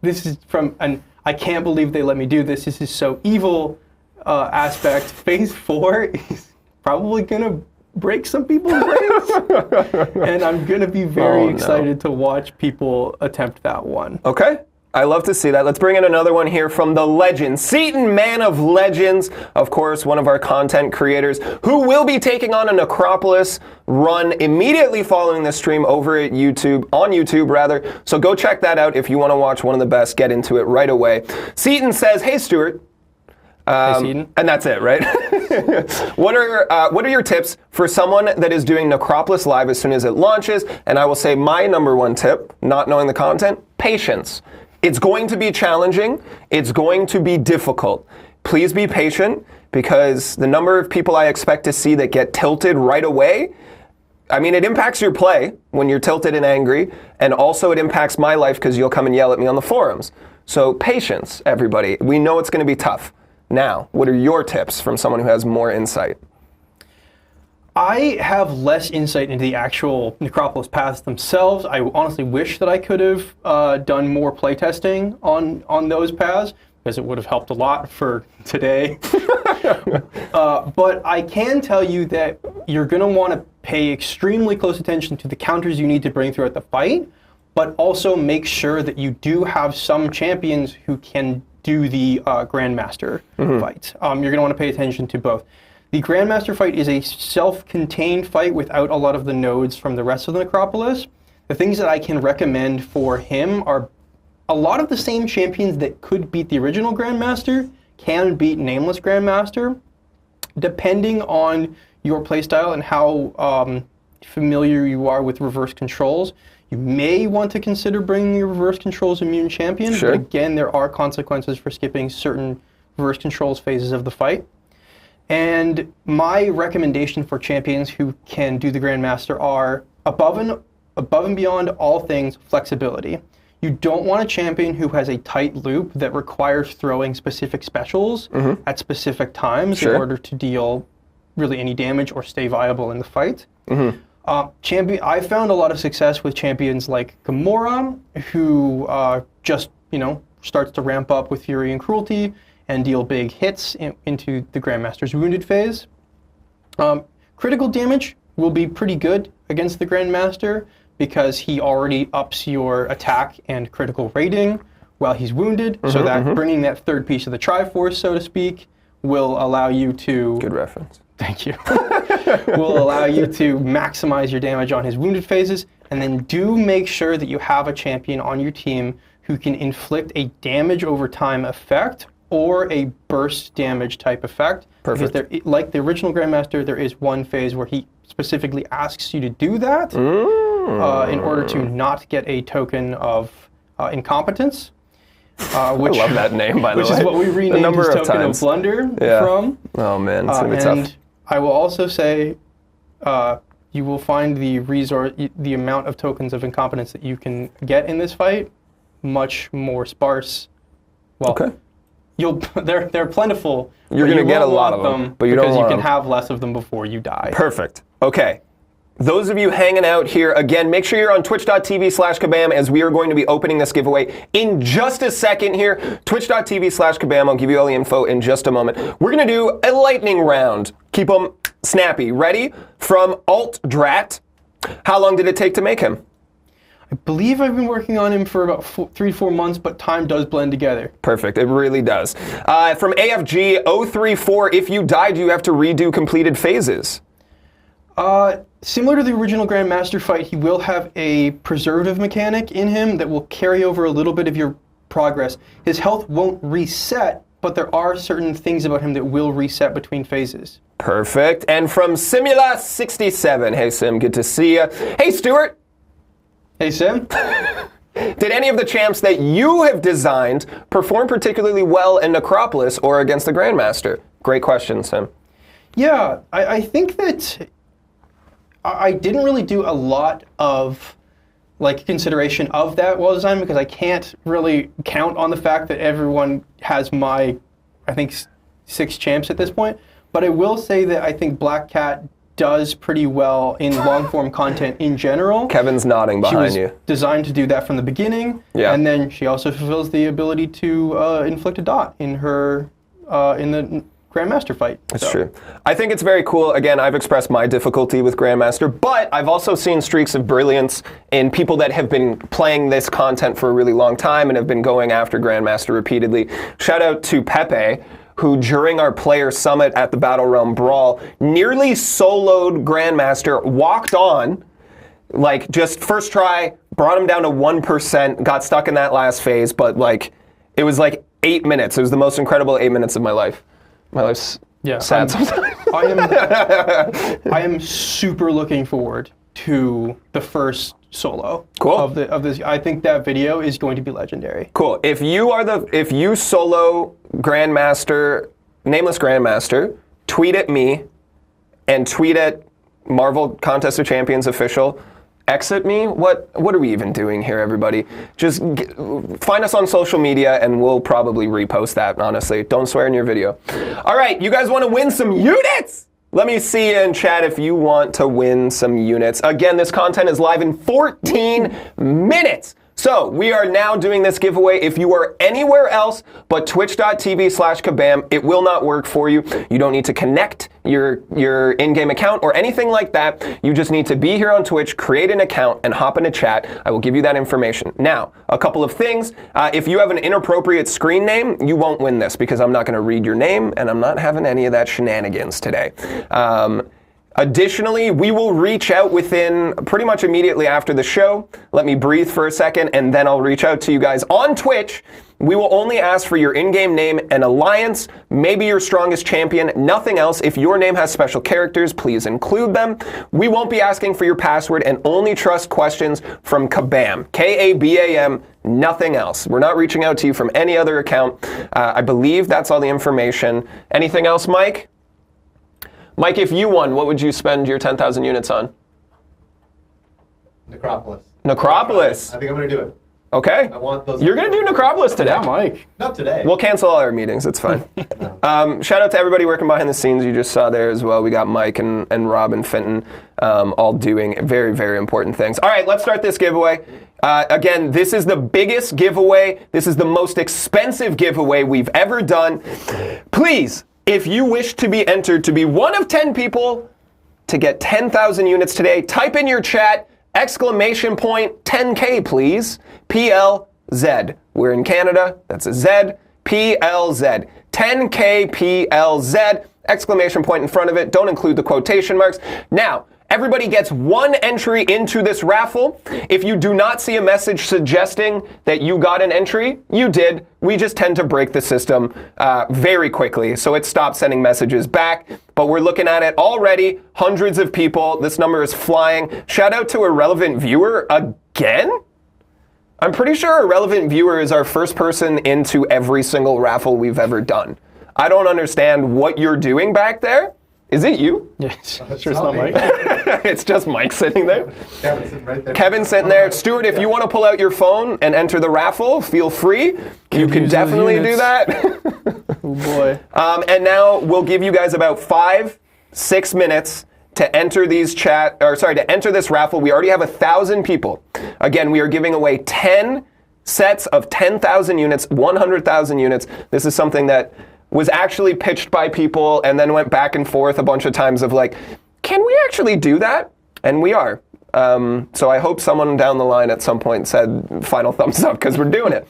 This is from an I can't believe they let me do this. This is so evil aspect. Phase 4 is probably going to break some people's brains. And I'm going to be very excited to watch people attempt that one. Okay. I love to see that. Let's bring in another one here from the legend, Seton, man of legends, of course, one of our content creators, who will be taking on a Necropolis run immediately following this stream over at YouTube, on YouTube rather. So go check that out if you want to watch one of the best. Get into it right away. Seton says, hey, Stuart. Hey, Seton. And that's it, right? What are your tips for someone that is doing Necropolis Live as soon as it launches? And I will say my number one tip, not knowing the content, patience. It's going to be challenging. It's going to be difficult. please be patient, because the number of people I expect to see that get tilted right away, I mean, it impacts your play when you're tilted and angry, and also it impacts my life because you'll come and yell at me on the forums. So patience, everybody. We know it's going to be tough. Now, what are your tips from someone who has more insight? I have less insight into the actual Necropolis paths themselves. I honestly wish that I could have done more playtesting on those paths, because it would have helped a lot for today. But I can tell you that you're going to want to pay extremely close attention to the counters you need to bring throughout the fight, but also make sure that you do have some champions who can do the Grandmaster fight. You're going to want to pay attention to both. The Grandmaster fight is a self-contained fight without a lot of the nodes from the rest of the Necropolis. The things that I can recommend for him are a lot of the same champions that could beat the original Grandmaster can beat Nameless Grandmaster, depending on your playstyle and how familiar you are with reverse controls. You may want to consider bringing your reverse controls immune champion, Sure. but again, there are consequences for skipping certain reverse controls phases of the fight. And my recommendation for champions who can do the Grandmaster are above and beyond all things flexibility. You don't want a champion who has a tight loop that requires throwing specific specials at specific times in order to deal really any damage or stay viable in the fight. I found a lot of success with champions like Gamora, who just starts to ramp up with Fury and Cruelty and deal big hits into the Grandmaster's Wounded phase. Critical damage will be pretty good against the Grandmaster because he already ups your attack and critical rating while he's wounded, so that bringing that third piece of the Triforce, so to speak, will allow you to... Good reference. Thank you. Will allow you to maximize your damage on his wounded phases, and then do make sure that you have a champion on your team who can inflict a damage over time effect or a burst damage type effect. Perfect. Because like the original Grandmaster, there is one phase where he specifically asks you to do that in order to not get a token of incompetence. Which, I love that name, by the way. Which is what we renamed his token of blunder from. Oh man, it's gonna be tough. I will also say, you will find the amount of tokens of incompetence that you can get in this fight much more sparse. Well, okay. They're plentiful. You're gonna get a lot of them, but you don't want because you can them. have less of them before you die. Perfect. Okay. Those of you hanging out here, again, make sure you're on twitch.tv/Kabam, as we are going to be opening this giveaway in just a second here. Twitch.tv/Kabam. I'll give you all the info in just a moment. We're going to do a lightning round. Keep them snappy. Ready? From Alt-Drat. How long did it take to make him? I believe I've been working on him for about 3 to 4 months, but time does blend together. Perfect. It really does. From AFG034, if you died, you have to redo completed phases. Similar to the original Grandmaster fight, he will have a preservative mechanic in him that will carry over a little bit of your progress. His health won't reset, but there are certain things about him that will reset between phases. Perfect. And from Simula67, hey Sim, good to see you. Hey Stuart. Hey Sim. Did any of the champs that you have designed perform particularly well in Necropolis or against the Grandmaster? Great question, Sim. Yeah, I think that I didn't really do a lot of consideration of that well design, because I can't really count on the fact that everyone has my, I think, 6 champs at this point. But I will say that I think Black Cat does pretty well in long-form content in general. Kevin's nodding behind you. She was designed to do that from the beginning, and then she also fulfills the ability to inflict a dot in her in the Grandmaster fight. That's true. I think it's very cool. Again, I've expressed my difficulty with Grandmaster, but I've also seen streaks of brilliance in people that have been playing this content for a really long time and have been going after Grandmaster repeatedly. Shout out to Pepe, who during our player summit at the Battle Realm Brawl nearly soloed Grandmaster, walked on, just first try, brought him down to 1%, got stuck in that last phase, but it was 8 minutes. It was the most incredible 8 minutes of my life. My life's sad sometimes. I am super looking forward to the first solo of this. I think that video is going to be legendary. Cool. If you solo Grandmaster, nameless Grandmaster, tweet at me and tweet at Marvel Contest of Champions official. Exit me? What are we even doing here, everybody? Just find us on social media and we'll probably repost that, honestly. Don't swear in your video. All right, you guys want to win some units? Let me see in chat if you want to win some units. Again, this content is live in 14 minutes. So we are now doing this giveaway. If you are anywhere else but twitch.tv/Kabam, it will not work for you. You don't need to connect your in-game account or anything like that. You just need to be here on Twitch, create an account, and hop in a chat. I will give you that information. Now, a couple of things. If you have an inappropriate screen name, you won't win this because I'm not going to read your name, and I'm not having any of that shenanigans today. Additionally, we will reach out within pretty much immediately after the show. Let me breathe for a second, and then I'll reach out to you guys on Twitch. We will only ask for your in-game name and alliance, maybe your strongest champion, nothing else. If your name has special characters, please include them. We won't be asking for your password and only trust questions from Kabam, K-A-B-A-M, nothing else. We're not reaching out to you from any other account. I believe that's all the information. Anything else, Mike? Mike, if you won, what would you spend your 10,000 units on? Necropolis. Necropolis. I think I'm going to do it. Okay. I want those. You're going to do Necropolis today. Yeah, Mike. Not today. We'll cancel all our meetings. It's fine. Shout out to everybody working behind the scenes. You just saw there as well. We got Mike and Rob and Fenton all doing very, very important things. All right, let's start this giveaway. Again, this is the biggest giveaway. This is the most expensive giveaway we've ever done. Please, if you wish to be entered to be one of 10 people to get 10,000 units today, type in your chat, exclamation point, 10K, please. PLZ. We're in Canada. That's a Z. PLZ. 10K PLZ. Exclamation point in front of it. Don't include the quotation marks. Now, everybody gets one entry into this raffle. If you do not see a message suggesting that you got an entry, you did. We just tend to break the system very quickly, so it stops sending messages back. But we're looking at it already. Hundreds of people. This number is flying. Shout out to a relevant viewer again. I'm pretty sure a relevant viewer is our first person into every single raffle we've ever done. I don't understand what you're doing back there. Is it you? Yes. Sure, It's not Mike. It's just Mike sitting there. Kevin's sitting right there. Kevin's sitting there. Stuart, if you want to pull out your phone and enter the raffle, feel free. You can use definitely those do units. that. Oh boy. And now we'll give you guys about 5-6 minutes to enter to enter this raffle. We already have 1,000 people. Again, we are giving away 10 sets of 10,000 units, 100,000 units. This is something that was actually pitched by people and then went back and forth a bunch of times of like, can we actually do that? And we are. So I hope someone down the line at some point said final thumbs up because we're doing it.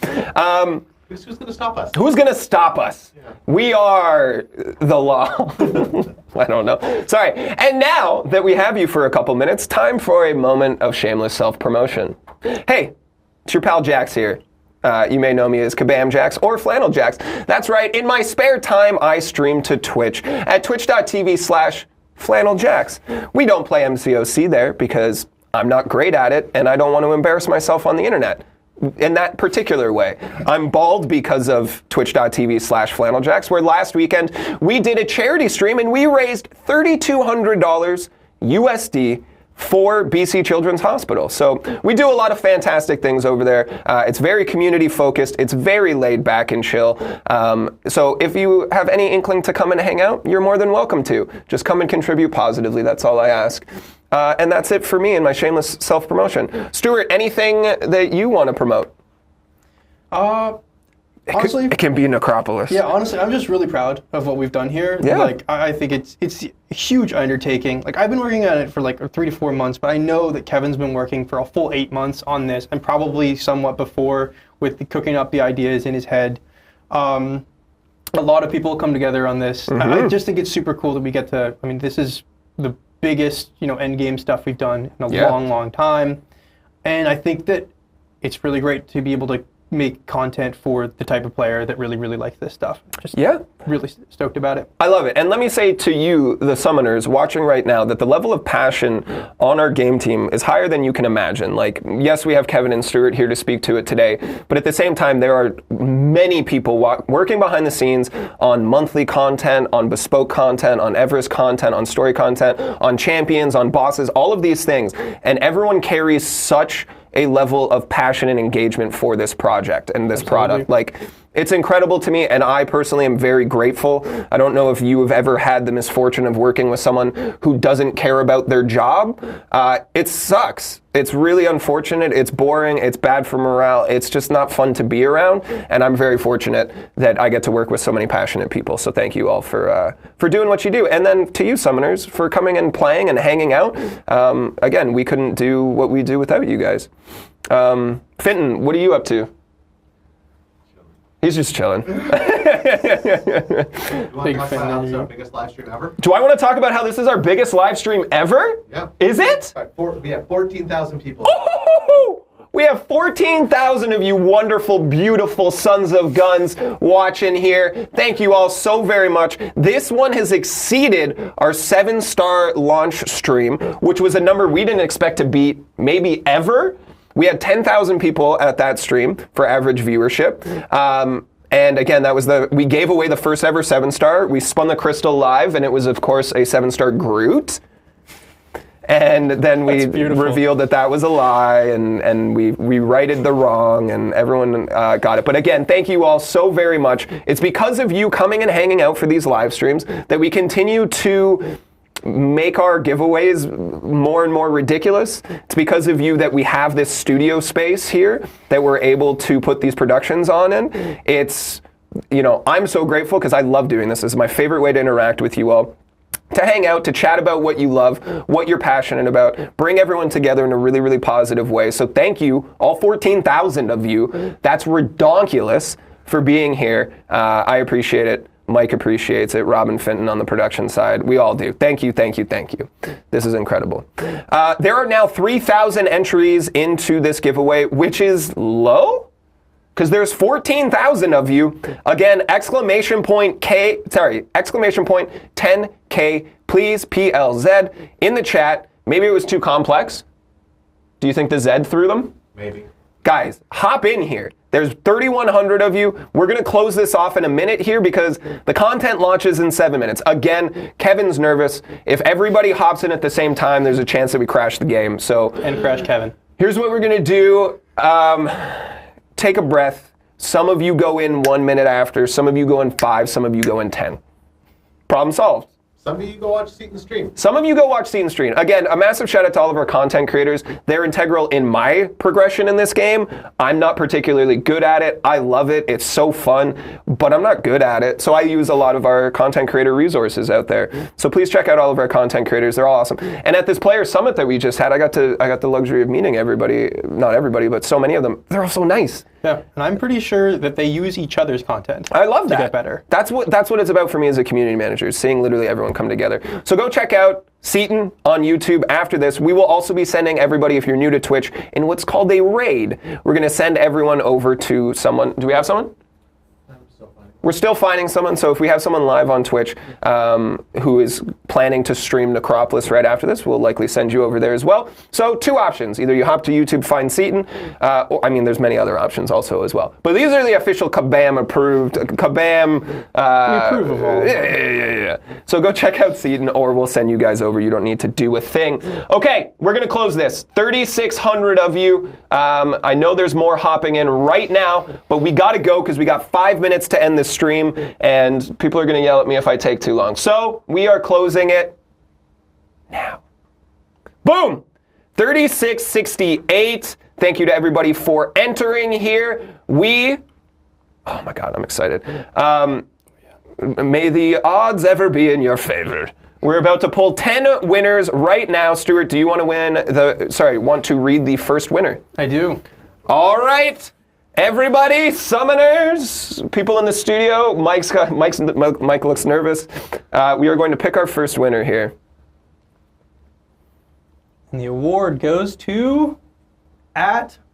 Who's going to stop us? Who's going to stop us? Yeah. We are the law. I don't know. Sorry. And now that we have you for a couple minutes, time for a moment of shameless self-promotion. Hey, it's your pal Jax here. You may know me as Kabam Jax or Flannel Jax. That's right. In my spare time, I stream to Twitch at twitch.tv/FlannelJax. We don't play MCOC there because I'm not great at it and I don't want to embarrass myself on the internet in that particular way. I'm bald because of twitch.tv/FlannelJax, where last weekend we did a charity stream and we raised $3,200 USD for BC Children's Hospital. So we do a lot of fantastic things over there. It's very community focused. It's very laid back and chill. So if you have any inkling to come and hang out, you're more than welcome to. Just come and contribute positively. That's all I ask. And that's it for me in my shameless self-promotion. Stuart, anything that you want to promote? Honestly, it can be Necropolis. yeah, honestly, I'm just really proud of what we've done here. Yeah. Like, I think it's a huge undertaking. Like, I've been working on it for like 3 to 4 months, but I know that Kevin's been working for a full 8 months on this, and probably somewhat before with cooking up the ideas in his head. A lot of people come together on this. I just think it's super cool that we get to. I mean, this is the biggest, end game stuff we've done in a long, long time, and I think that it's really great to be able to make content for the type of player that really, really likes this stuff. Just really stoked about it. I love it. And let me say to you, the summoners watching right now, that the level of passion on our game team is higher than you can imagine. Like, yes, we have Kevin and Stuart here to speak to it today, but at the same time, there are many people working behind the scenes on monthly content, on bespoke content, on Everest content, on story content, on champions, on bosses, all of these things. And everyone carries such a level of passion and engagement for this project and this product. Like, it's incredible to me, and I personally am very grateful. I don't know if you have ever had the misfortune of working with someone who doesn't care about their job. It sucks. It's really unfortunate. It's boring. It's bad for morale. It's just not fun to be around, and I'm very fortunate that I get to work with so many passionate people. So thank you all for doing what you do. And then to you, summoners, for coming and playing and hanging out. Again, we couldn't do what we do without you guys. Finton, what are you up to? He's just chilling. You want to talk about how it's our biggest live stream ever? Do I want to talk about how this is our biggest live stream ever? Yeah. Is it? We have 14,000 people. We have 14,000 of you wonderful, beautiful sons of guns watching here. Thank you all so very much. This one has exceeded our 7-star launch stream, which was a number we didn't expect to beat maybe ever. We had 10,000 people at that stream for average viewership. And again, that was we gave away the first ever 7-star. We spun the crystal live, and it was, of course, a 7-star Groot. And then we revealed that was a lie, and we righted the wrong, and everyone got it. But again, thank you all so very much. It's because of you coming and hanging out for these live streams that we continue to make our giveaways more and more ridiculous. It's because of you that we have this studio space here that we're able to put these productions on in. It's, I'm so grateful because I love doing this. This is my favorite way to interact with you all. To hang out, to chat about what you love, what you're passionate about, bring everyone together in a really, really positive way. So thank you, all 14,000 of you. That's redonkulous for being here. I appreciate it. Mike appreciates it. Robin Finton on the production side. We all do. Thank you, thank you, thank you. This is incredible. There are now 3,000 entries into this giveaway, which is low, because there's 14,000 of you. Again, exclamation point 10K, please, PLZ, in the chat. Maybe it was too complex. Do you think the Z threw them? Maybe. Guys, hop in here. There's 3,100 of you. We're going to close this off in a minute here because the content launches in 7 minutes. Again, Kevin's nervous. If everybody hops in at the same time, there's a chance that we crash the game. And crash Kevin. Here's what we're going to do. Take a breath. Some of you go in 1 minute after. Some of you go in 5. Some of you go in 10. Problem solved. Some of you go watch Seat and Stream. Some of you go watch Seat and Stream. Again, a massive shout out to all of our content creators. They're integral in my progression in this game. I'm not particularly good at it. I love it. It's so fun, but I'm not good at it. So I use a lot of our content creator resources out there. So please check out all of our content creators. They're all awesome. And at this player summit that we just had, I got the luxury of meeting everybody, not everybody, but so many of them. They're all so nice. Yeah, and I'm pretty sure that they use each other's content. I love that. To get better. That's what it's about for me as a community manager, seeing literally everyone come together. So go check out Seaton on YouTube after this. We will also be sending everybody, if you're new to Twitch, in what's called a raid. We're going to send everyone over to someone. Do we have someone? We're still finding someone, so if we have someone live on Twitch who is planning to stream Necropolis right after this, we'll likely send you over there as well. So 2 options. Either you hop to YouTube, find Seaton, or, there's many other options also as well. But these are the official Kabam approved, Kabam. We approve of all. Yeah. So go check out Seaton, or we'll send you guys over. You don't need to do a thing. Okay, we're going to close this. 3,600 of you. I know there's more hopping in right now, but we got to go because we got 5 minutes to end this stream, and people are going to yell at me if I take too long. So we are closing it now. Boom! 3668. Thank you to everybody for entering here. Oh my God, I'm excited. May the odds ever be in your favor. We're about to pull 10 winners right now. Stuart, do you want to want to read the first winner? I do. All right. Everybody, summoners, people in the studio, Mike looks nervous. We are going to pick our first winner here. And the award goes to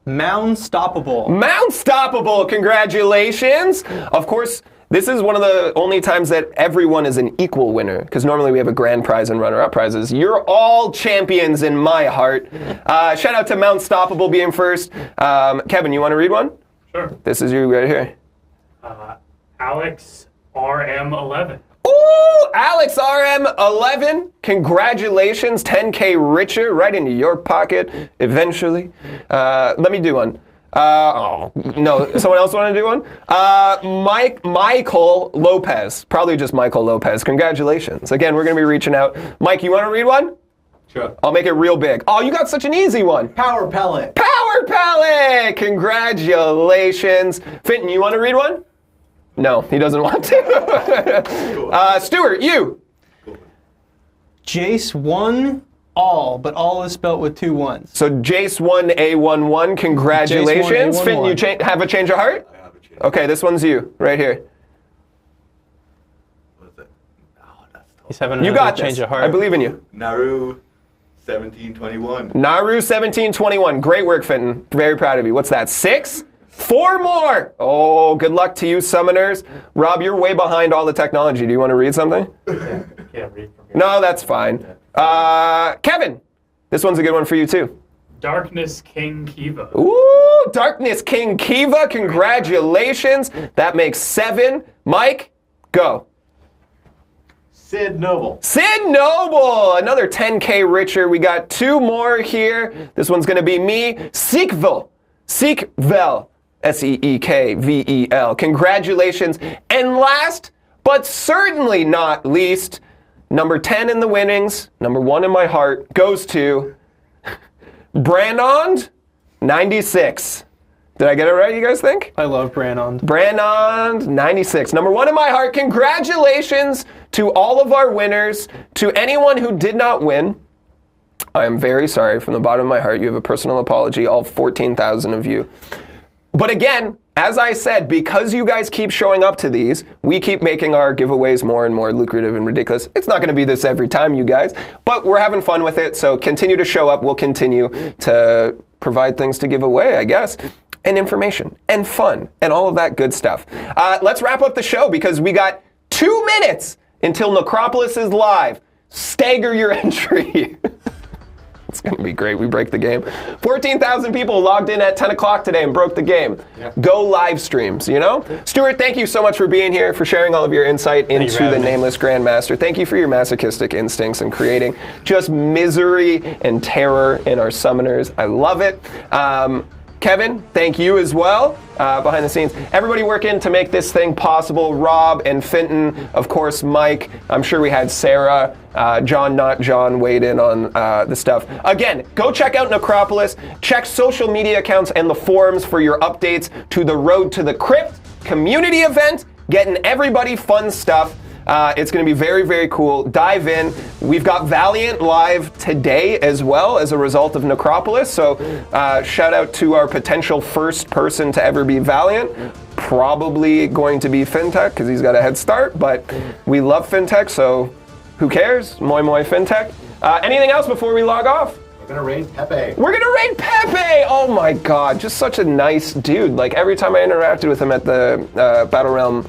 Moundstoppable. Moundstoppable, congratulations. Of course, this is one of the only times that everyone is an equal winner, because normally we have a grand prize and runner-up prizes. You're all champions in my heart. Shout out to Moundstoppable being first. Kevin, you want to read one? Sure. This is you right here. Alex RM11. Ooh, Alex RM11, congratulations, 10K richer, right into your pocket eventually. Let me do one. No, someone else want to do one? Michael Lopez, probably just Michael Lopez, congratulations. Again, we're going to be reaching out. Mike, you want to read one? Sure. I'll make it real big. Oh, you got such an easy one. Power pellet. Power pellet, congratulations. Fenton, you want to read one? No, he doesn't want to. Stuart, you. Jace won all, but all is spelt with 2 1s. So Jace1A11, congratulations. Jace1A11. Fenton, you have a change of heart? I have a change. Okay, this one's you, right here. What is it? Oh, that's tough. He's having You another got change this. of heart. I believe in you. Naru 1721. Naru1721, great work, Fenton. Very proud of you. What's that, 6? 4 more! Oh, good luck to you, summoners. Rob, you're way behind all the technology. Do you want to read something? Can't read from here. No, that's fine. Kevin, this one's a good one for you, too. Darkness King Kiva. Ooh, Darkness King Kiva, congratulations. That makes 7. Mike, go. Sid Noble. Sid Noble, another 10K richer. We got 2 more here. This one's going to be me. Seekvel. Seekvel. Congratulations. And last, but certainly not least, number 10 in the winnings, number 1 in my heart, goes to Brandon 96. Did I get it right, you guys think? I love Branond. Brandon 96. Number 1 in my heart. Congratulations to all of our winners. To anyone who did not win, I am very sorry from the bottom of my heart. You have a personal apology, all 14,000 of you. But again, as I said, because you guys keep showing up to these, we keep making our giveaways more and more lucrative and ridiculous. It's not going to be this every time, you guys, but we're having fun with it, so continue to show up. We'll continue to provide things to give away, I guess, and information, and fun, and all of that good stuff. Let's wrap up the show, because we got 2 minutes until Necropolis is live. Stagger your entry. It's going to be great. We break the game. 14,000 people logged in at 10 o'clock today and broke the game. Yeah. Go live streams, you know? Stuart, thank you so much for being here, for sharing all of your insight into the Nameless Grandmaster. Thank you for your masochistic instincts and creating just misery and terror in our summoners. I love it. Kevin, thank you as well, behind the scenes. Everybody working to make this thing possible. Rob and Fenton, of course, Mike. I'm sure we had Sarah, John, not John, weighed in on the stuff. Again, go check out Necropolis. Check social media accounts and the forums for your updates to the Road to the Crypt community event, getting everybody fun stuff. It's going to be very, very cool. Dive in. We've got Valiant live today as well as a result of Necropolis. So shout out to our potential first person to ever be Valiant. Probably going to be FinTech because he's got a head start. But we love FinTech, so who cares? Moi moi FinTech. Anything else before we log off? We're going to raid Pepe. We're going to raid Pepe! Oh my god, just such a nice dude. Like every time I interacted with him at the Battle Realm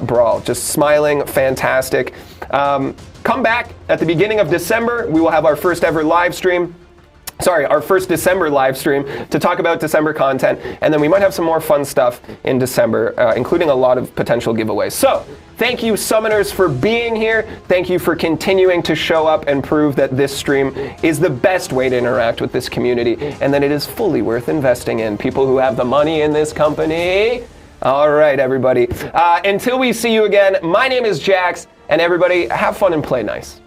Brawl, just smiling, fantastic. Come back at the beginning of December. We will have our first ever live stream. Sorry, our first December live stream to talk about December content, and then we might have some more fun stuff in December, including a lot of potential giveaways. So, thank you, summoners, for being here. Thank you for continuing to show up and prove that this stream is the best way to interact with this community, and that it is fully worth investing in. People who have the money in this company. All right, everybody. Until we see you again, my name is Jax, and everybody, have fun and play nice.